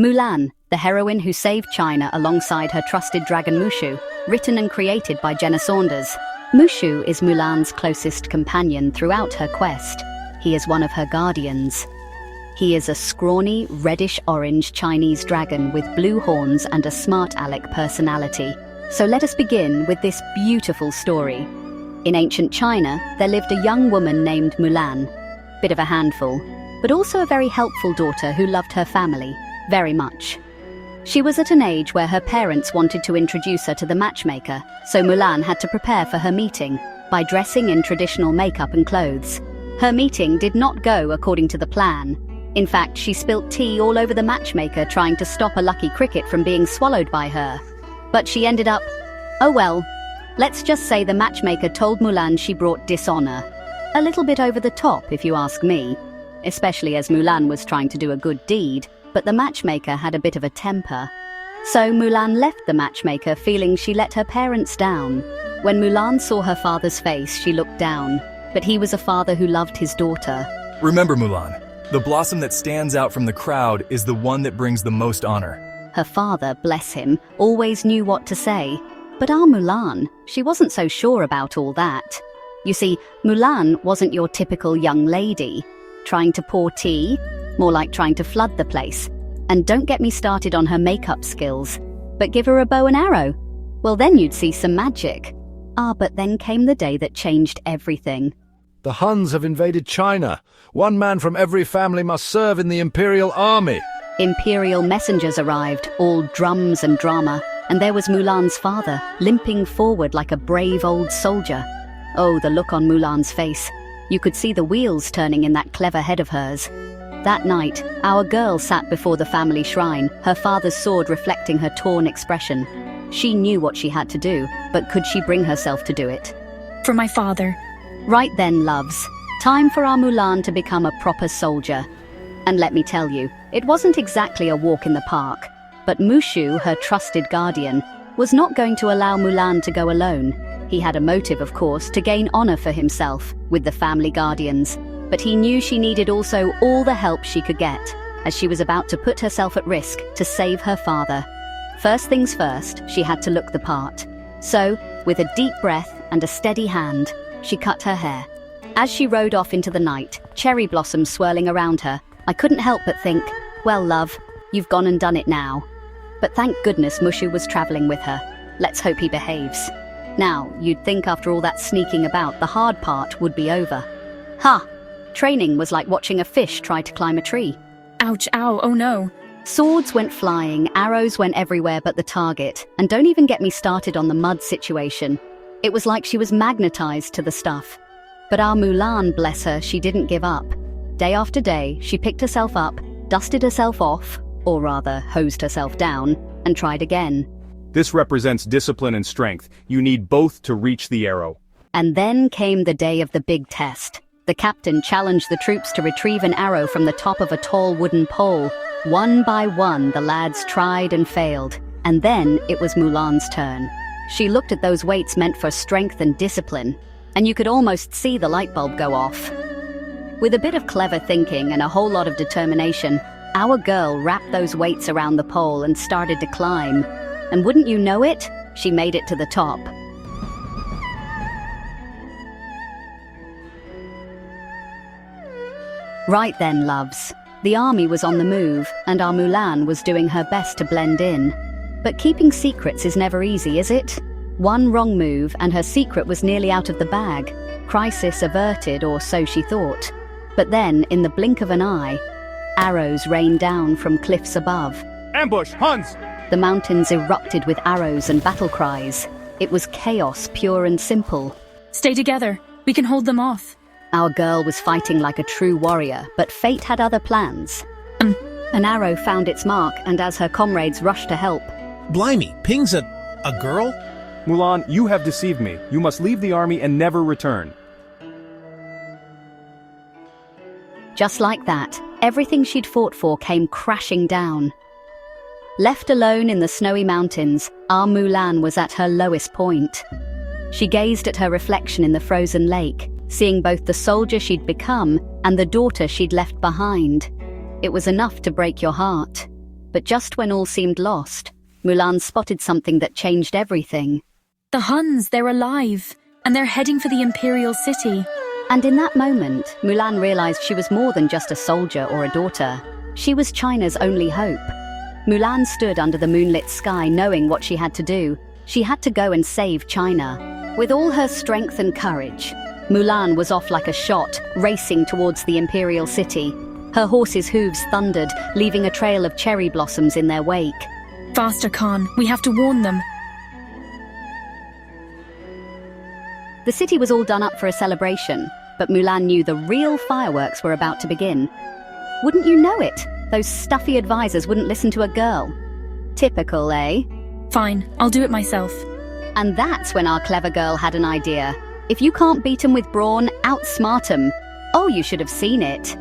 Mulan, the heroine who saved China alongside her trusted dragon Mushu, written and created by Jenne Saunders. Mushu is Mulan's closest companion throughout her quest. He is one of her guardians. He is a scrawny, reddish-orange Chinese dragon with blue horns and a smart-aleck personality. So let us begin with this beautiful story. In ancient China, there lived a young woman named Mulan. Bit of a handful, but also a very helpful daughter who loved her family very much. She was at an age where her parents wanted to introduce her to the matchmaker, so Mulan had to prepare for her meeting by dressing in traditional makeup and clothes. Her meeting did not go according to the plan. In fact, she spilt tea all over the matchmaker trying to stop a lucky cricket from being swallowed by her. But she ended up, oh well, let's just say the matchmaker told Mulan she brought dishonor. A little bit over the top, if you ask me, especially as Mulan was trying to do a good deed, but the matchmaker had a bit of a temper. So Mulan left the matchmaker feeling she let her parents down. When Mulan saw her father's face, she looked down, but he was a father who loved his daughter. Remember, Mulan, the blossom that stands out from the crowd is the one that brings the most honor. Her father, bless him, always knew what to say. But our Mulan, she wasn't so sure about all that. You see, Mulan wasn't your typical young lady, trying to pour tea, more like trying to flood the place. And don't get me started on her makeup skills, but give her a bow and arrow. Well, then you'd see some magic. But then came the day that changed everything. The Huns have invaded China. One man from every family must serve in the imperial army. Imperial messengers arrived, all drums and drama, and there was Mulan's father, limping forward like a brave old soldier. Oh, the look on Mulan's face. You could see the wheels turning in that clever head of hers. That night, our girl sat before the family shrine, her father's sword reflecting her torn expression. She knew what she had to do, but could she bring herself to do it? For my father. Right then, loves. Time for our Mulan to become a proper soldier. And let me tell you, it wasn't exactly a walk in the park. But Mushu, her trusted guardian, was not going to allow Mulan to go alone. He had a motive, of course, to gain honor for himself with the family guardians. But he knew she needed also all the help she could get, as she was about to put herself at risk to save her father. First things first, she had to look the part. So, with a deep breath and a steady hand, she cut her hair. As she rode off into the night, cherry blossoms swirling around her, I couldn't help but think, well, love, you've gone and done it now. But thank goodness Mushu was traveling with her. Let's hope he behaves. Now, you'd think after all that sneaking about, the hard part would be over. Ha! Training was like watching a fish try to climb a tree. Ouch, ow, oh no. Swords went flying, arrows went everywhere but the target, and don't even get me started on the mud situation. It was like she was magnetized to the stuff. But our Mulan, bless her, she didn't give up. Day after day, she picked herself up, dusted herself off, or rather, hosed herself down, and tried again. This represents discipline and strength. You need both to reach the arrow. And then came the day of the big test. The captain challenged the troops to retrieve an arrow from the top of a tall wooden pole. One by one, the lads tried and failed. And then it was Mulan's turn. She looked at those weights meant for strength and discipline, and you could almost see the light bulb go off. With a bit of clever thinking and a whole lot of determination, our girl wrapped those weights around the pole and started to climb. And wouldn't you know it, she made it to the top. Right then, loves. The army was on the move, and our Mulan was doing her best to blend in. But keeping secrets is never easy, is it? One wrong move, and her secret was nearly out of the bag. Crisis averted, or so she thought. But then, in the blink of an eye, arrows rained down from cliffs above. Ambush, Huns! The mountains erupted with arrows and battle cries. It was chaos, pure and simple. Stay together. We can hold them off. Our girl was fighting like a true warrior, but fate had other plans. An arrow found its mark, and as her comrades rushed to help... Blimey, Ping's a girl? Mulan, you have deceived me. You must leave the army and never return. Just like that, everything she'd fought for came crashing down. Left alone in the snowy mountains, our Mulan was at her lowest point. She gazed at her reflection in the frozen lake, seeing both the soldier she'd become and the daughter she'd left behind. It was enough to break your heart. But just when all seemed lost, Mulan spotted something that changed everything. The Huns, they're alive, and they're heading for the imperial city. And in that moment, Mulan realized she was more than just a soldier or a daughter. She was China's only hope. Mulan stood under the moonlit sky knowing what she had to do. She had to go and save China. With all her strength and courage, Mulan was off like a shot, racing towards the imperial city. Her horse's hooves thundered, leaving a trail of cherry blossoms in their wake. Faster, Khan, we have to warn them. The city was all done up for a celebration, but Mulan knew the real fireworks were about to begin. Wouldn't you know it? Those stuffy advisors wouldn't listen to a girl. Typical, eh? Fine, I'll do it myself. And that's when our clever girl had an idea. If you can't beat 'em with brawn, outsmart 'em. Oh, you should have seen it.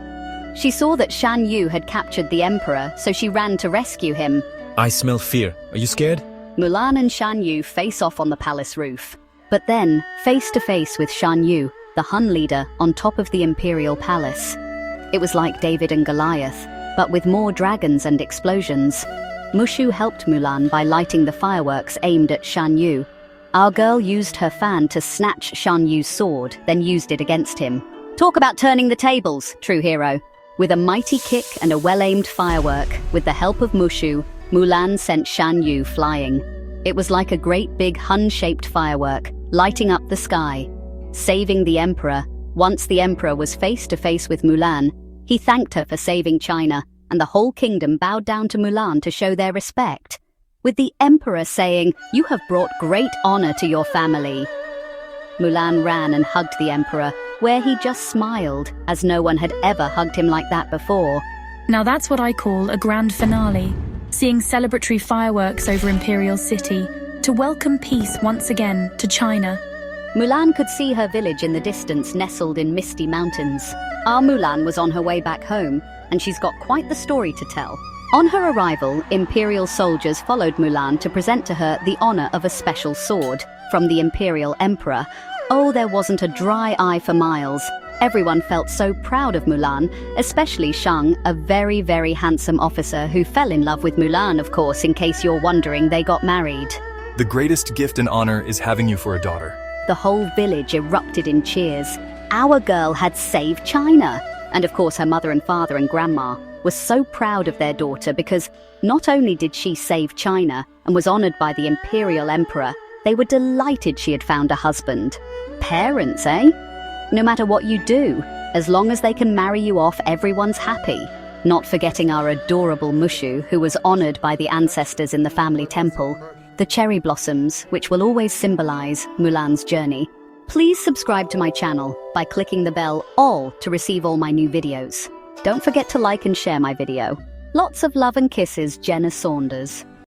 She saw that Shan Yu had captured the emperor, so she ran to rescue him. I smell fear. Are you scared? Mulan and Shan Yu face off on the palace roof. But then, face to face with Shan Yu, the Hun leader, on top of the imperial palace. It was like David and Goliath, but with more dragons and explosions. Mushu helped Mulan by lighting the fireworks aimed at Shan Yu. Our girl used her fan to snatch Shan Yu's sword, then used it against him. Talk about turning the tables, true hero. With a mighty kick and a well-aimed firework, with the help of Mushu, Mulan sent Shan Yu flying. It was like a great big Hun-shaped firework, lighting up the sky. Saving the emperor. Once the emperor was face to face with Mulan, he thanked her for saving China, and the whole kingdom bowed down to Mulan to show their respect, with the emperor saying, "You have brought great honor to your family." Mulan ran and hugged the emperor, where he just smiled, as no one had ever hugged him like that before. Now that's what I call a grand finale. Seeing celebratory fireworks over Imperial City to welcome peace once again to China. Mulan could see her village in the distance nestled in misty mountains. Our Mulan was on her way back home, and she's got quite the story to tell. On her arrival, Imperial soldiers followed Mulan to present to her the honor of a special sword from the Imperial Emperor. Oh, there wasn't a dry eye for miles. Everyone felt so proud of Mulan, especially Shang, a very, very handsome officer who fell in love with Mulan, of course, in case you're wondering, they got married. The greatest gift and honor is having you for a daughter. The whole village erupted in cheers. Our girl had saved China. And of course her mother and father and grandma were so proud of their daughter because not only did she save China and was honored by the Imperial Emperor, they were delighted she had found a husband. Parents, eh? No matter what you do, as long as they can marry you off, everyone's happy. Not forgetting our adorable Mushu, who was honored by the ancestors in the family temple. The cherry blossoms, which will always symbolize Mulan's journey. Please subscribe to my channel by clicking the bell all to receive all my new videos. Don't forget to like and share my video. Lots of love and kisses, Jenne Saunders.